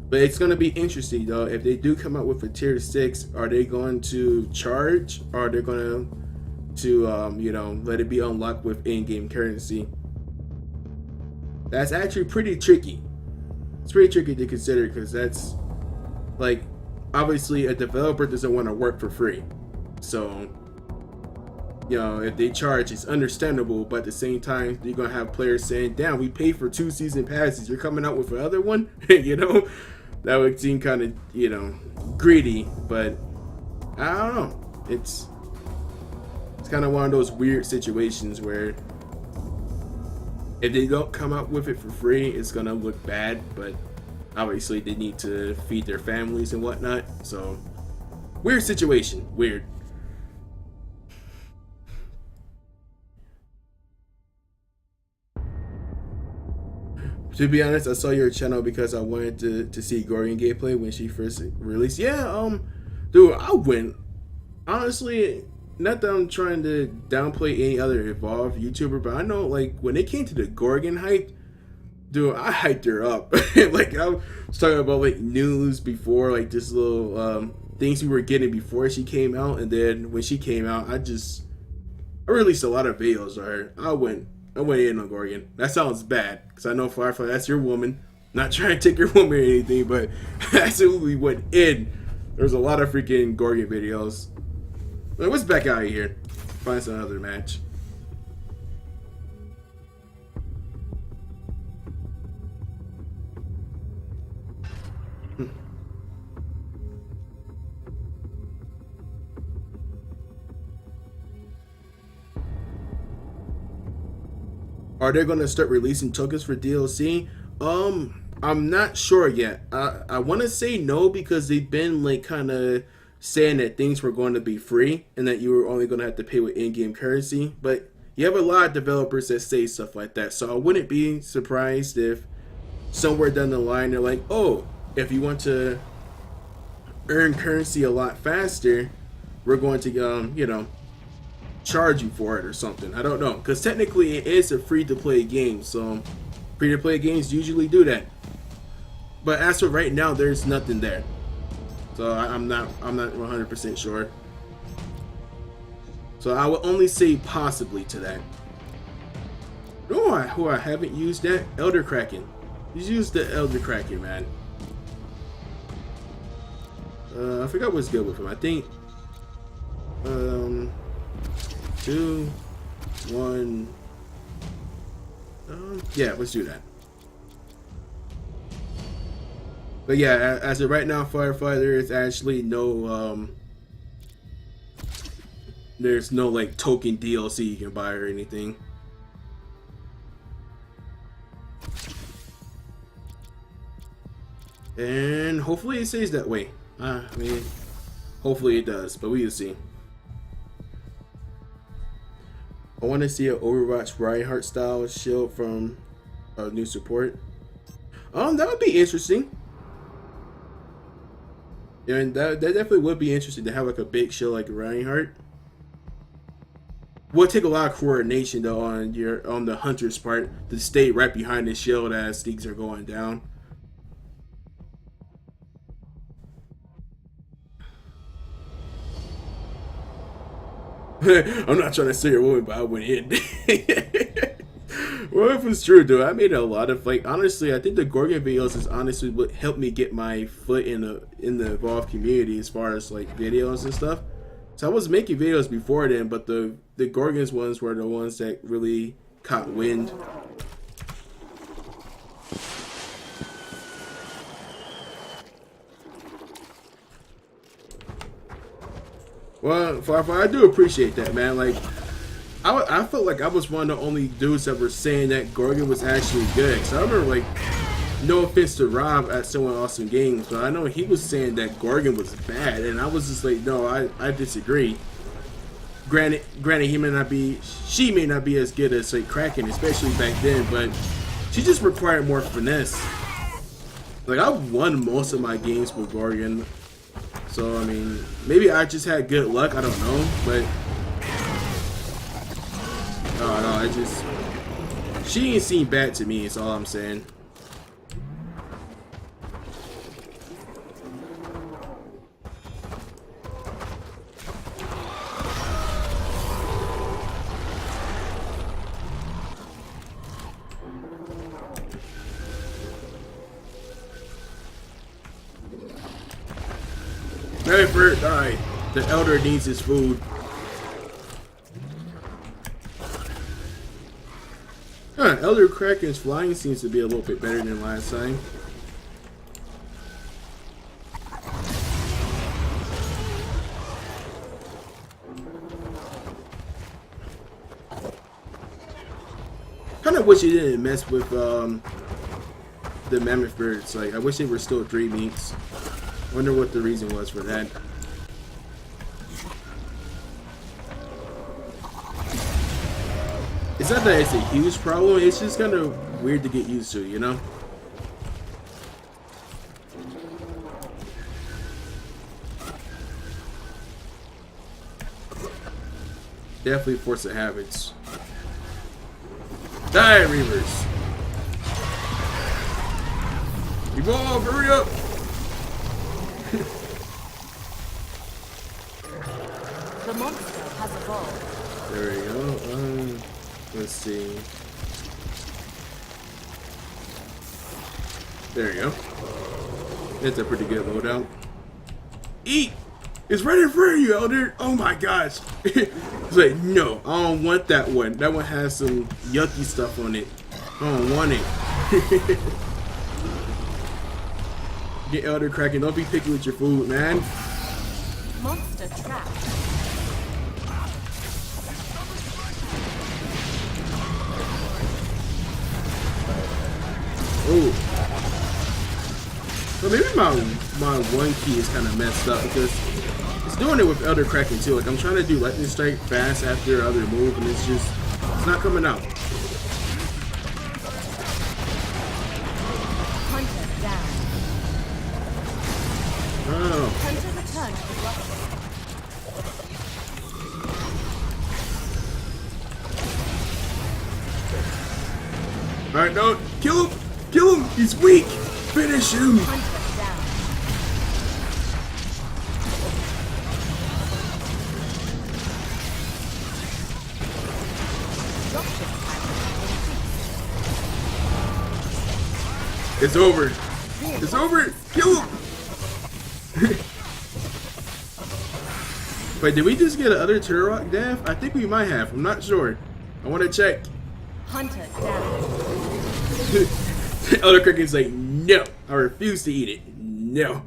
but it's gonna be interesting though. If they do come out with a tier 6, are they going to charge, or are they gonna you know, let it be unlocked with in-game currency? That's actually pretty tricky. It's pretty tricky to consider, because that's like, obviously a developer doesn't want to work for free. So, you know, if they charge, it's understandable, but at the same time, you're gonna have players saying, damn, we paid for 2 season passes, you're coming out with another one? You know, that would seem kind of, you know, greedy. But I don't know, it's kind of one of those weird situations where if they don't come out with it for free, it's gonna look bad, but obviously they need to feed their families and whatnot. So, weird situation. Weird. To be honest, I saw your channel because I wanted to see Gorgon gameplay when she first released. Yeah, dude, I went. Honestly, not that I'm trying to downplay any other Evolve YouTuber, but I know, like, when it came to the Gorgon hype, dude, I hyped her up. Like, I was talking about, like, news before, like, just little things we were getting before she came out, and then when she came out, I released a lot of videos of her. I went in on Gorgon. That sounds bad, because I know Firefly, that's your woman. Not trying to take your woman or anything, but I absolutely went in. There's a lot of freaking Gorgon videos. Like, let's back out of here. Find some other match. Are they going to start releasing tokens for DLC? I'm not sure yet. I want to say no, because they've been like kind of saying that things were going to be free and that you were only going to have to pay with in-game currency. But you have a lot of developers that say stuff like that, so I wouldn't be surprised if somewhere down the line they're like, oh, if you want to earn currency a lot faster, we're going to you know, charge you for it or something. I don't know, because technically it is a free-to-play game, so free-to-play games usually do that. But as of right now, there's nothing there, so I'm not 100% sure. So I will only say possibly to that. Who I haven't used that? Elder Kraken. You use the Elder Kraken, man. I forgot what's good with him. I think 2, 1. Yeah, let's do that. But yeah, as of right now, Firefly, there is actually no there's no like token DLC you can buy or anything. And hopefully it stays that way. I mean, hopefully it does, but we will see. I want to see an Overwatch Reinhardt style shield from new support. That would be interesting. Yeah, and that definitely would be interesting to have like a big shield like Reinhardt. Would take a lot of coordination though on the hunter's part to stay right behind the shield as things are going down. I'm not trying to say a woman, but I went in. Well, if it's true, dude, I made a lot of like. Honestly, I think the Gorgon videos is honestly what helped me get my foot in the Evolve community as far as like videos and stuff. So I was making videos before then, but the Gorgons ones were the ones that really caught wind. Well, Firefly, I do appreciate that, man. Like, I felt like I was one of the only dudes that were saying that Gorgon was actually good. So I remember, like, no offense to Rob at Someone Awesome Games, but I know he was saying that Gorgon was bad, and I was just like, no, I disagree. Granted, she may not be as good as like Kraken, especially back then, but she just required more finesse. Like, I won most of my games with Gorgon. So, I mean, maybe I just had good luck, I don't know, but she ain't seem bad to me, is all I'm saying. Alright, alright. The Elder needs his food. Huh, Elder Kraken's flying seems to be a little bit better than last time. Kinda wish he didn't mess with the mammoth birds. Like, I wish they were still dream meats. Wonder what the reason was for that. It's not that it's a huge problem, it's just kind of weird to get used to, you know? Definitely force of habits. Die, Reavers! Evolve, hurry up! The monster has evolved. There we go. Let's see. There you go. It's a pretty good loadout. Eat! It's right in front of you, Elder! Oh my gosh! It's like, no, I don't want that one. That one has some yucky stuff on it. I don't want it. Get Elder Kraken, don't be picky with your food, man. Monster trapped. Oh. So maybe my one key is kind of messed up because it's doing it with Elder Kraken too. Like, I'm trying to do Lightning Strike fast after other move, and it's not coming out. Hunter down. Oh. Hunter return to the block. Alright, no. Kill him! Kill him! He's weak! Finish him! Hunter down. Dropship It's over. It's over! Kill him! Wait, did we just get another Turok Death? I think we might have. I'm not sure. I want to check. Hunter down. The Elder Kraken's like, no, I refuse to eat it. No.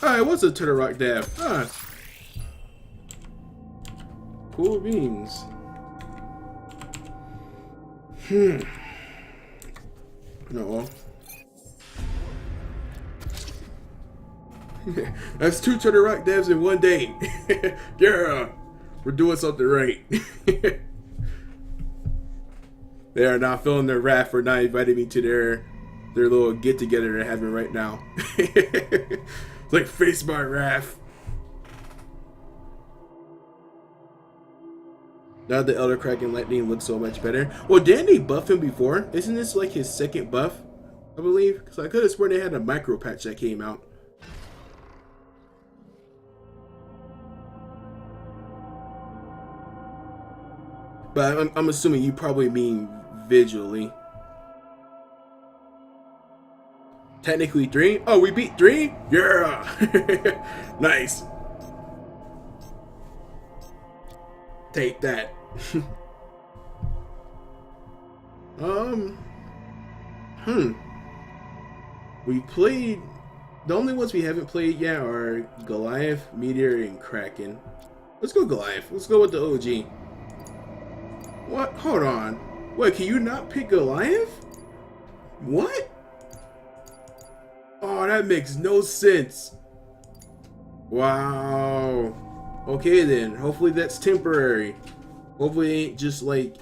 Alright, what's a Turok Death? Huh. Cool beans. No. That's 2 Turok devs in one day. Yeah, we're doing something right. They are not feeling their wrath for not inviting me to their little get together they're having right now. It's like face my wrath. Now the Elder Kraken Lightning looks so much better. Well, didn't they buff him before? Isn't this like his second buff? I believe, because I could have sworn they had a micro patch that came out. But I'm assuming you probably mean visually. Technically 3? Oh, we beat 3? Yeah! Nice. Take that. We played... The only ones we haven't played yet are Goliath, Meteor, and Kraken. Let's go Goliath. Let's go with the OG. What? Hold on. Wait, can you not pick Goliath? What? Oh, that makes no sense. Wow. Okay then. Hopefully that's temporary. Hopefully it ain't just like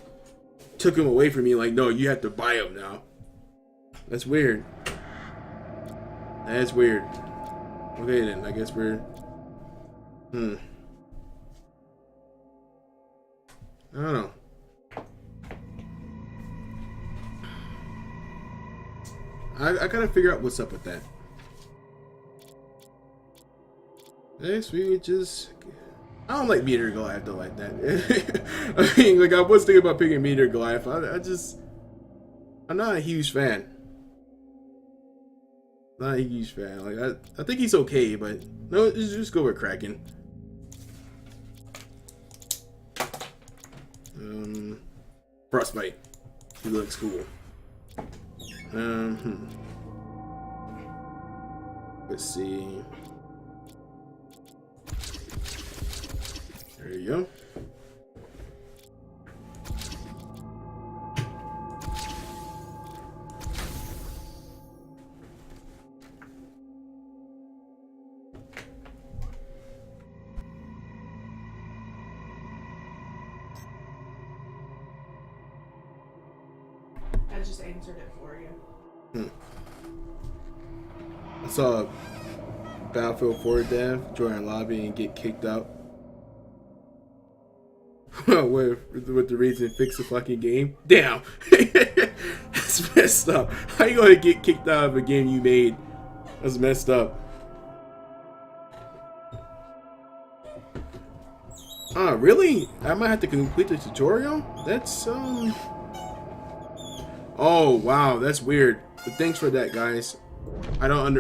took him away from me. Like, no, you have to buy him now. That's weird. That's weird. Okay then. I guess we're... I don't know. I gotta figure out what's up with that. Next we just... I don't like Meteor Goliath though like that. I mean, like I was thinking about picking Meteor Goliath. I'm not a huge fan. Not a huge fan. Like I think he's okay, but no, just go with Kraken. Frostbite. He looks cool. Let's see. There you go. I just answered it for you. I saw Battlefield 4 dev join a lobby and get kicked out. with the reason fix the fucking game. Damn. That's messed up. How you gonna get kicked out of a game you made? That's messed up. Really? I might have to complete the tutorial? That's oh wow, that's weird. But thanks for that, guys. I don't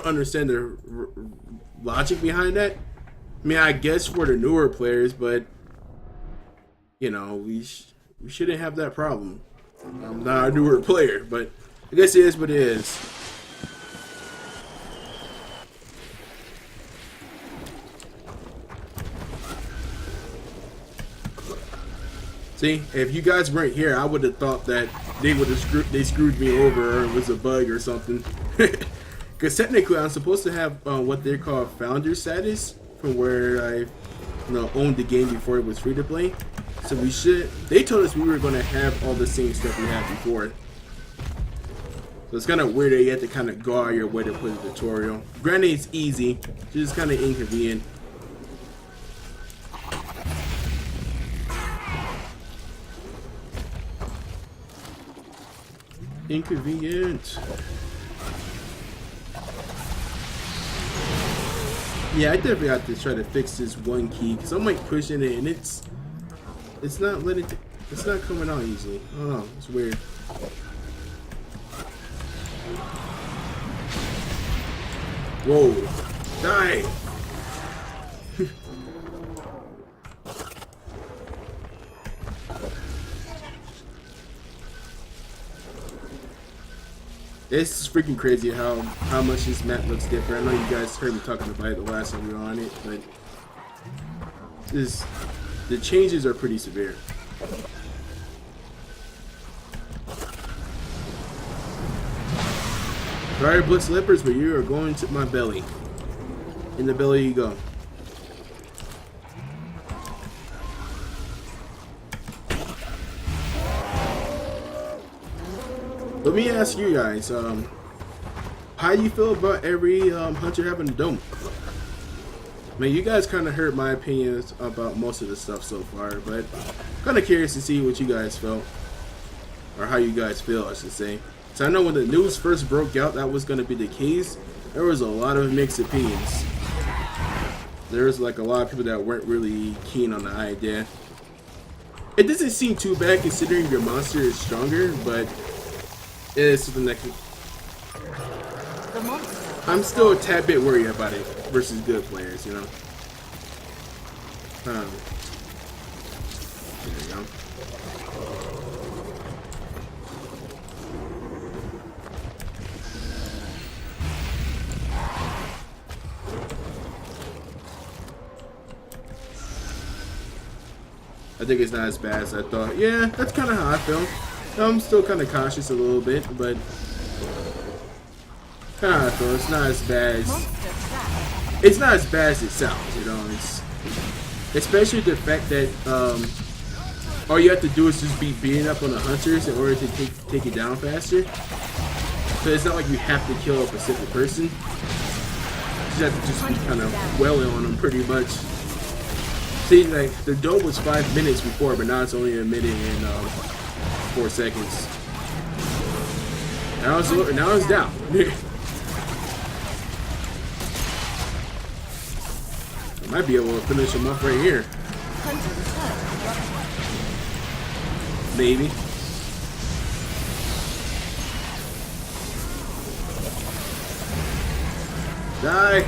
understand the logic behind that. I mean, I guess for the newer players, but you know, we shouldn't have that problem. I'm not a newer player, but I guess it is what it is. See, if you guys weren't here, I would have thought that they screwed me over or it was a bug or something. Because technically, I'm supposed to have what they call founder status from where I owned the game before it was free to play. So we should. They told us we were going to have all the same stuff we had before. So it's kind of weird that you have to kind of go out your way to play the tutorial. Granted, it's easy, just kind of inconvenient. Inconvenient. Yeah, I definitely have to try to fix this one key because I'm like pushing it and it's not letting it's not coming out easily. I don't know, it's weird. Whoa, die! It's freaking crazy how much this map looks different. I know you guys heard me talking about it the last time we were on it, but the changes are pretty severe. Sorry, Blitz Slippers, but you are going to my belly. In the belly you go. Let me ask you guys, how do you feel about every hunter having a dome? Man, you guys kind of hurt my opinions about most of the stuff so far, but I'm kind of curious to see what you guys felt, or how you guys feel, I should say. So I know when the news first broke out that was going to be the case, there was a lot of mixed opinions. There was like a lot of people that weren't really keen on the idea. It doesn't seem too bad considering your monster is stronger, but it is something that can... I'm still a tad bit worried about it versus good players, you know. There you go. I think it's not as bad as I thought. Yeah, that's kind of how I feel. I'm still kind of cautious a little bit, but kind of how I feel. It's not as bad as it sounds, you know. It's especially the fact that all you have to do is just be beating up on the hunters in order to take it down faster. So it's not like you have to kill a specific person. You just have to just be kind of wailing on them pretty much. See, like the dome was 5 minutes before, but now it's only a minute and 4 seconds. Now it's down. I might be able to finish him up right here. Maybe. Die.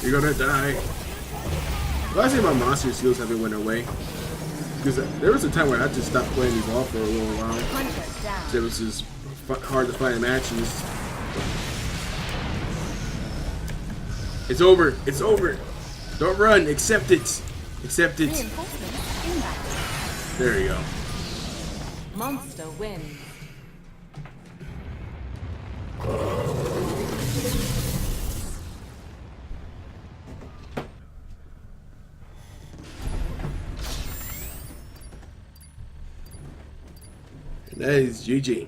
You're gonna die. Well, I say my monster skills haven't went away. Because there was a time where I just stopped playing Evolve for a little while. It was just hard to find matches. It's over. It's over. Don't run. Accept it. Accept it. There you go. Monster wins. That is GG.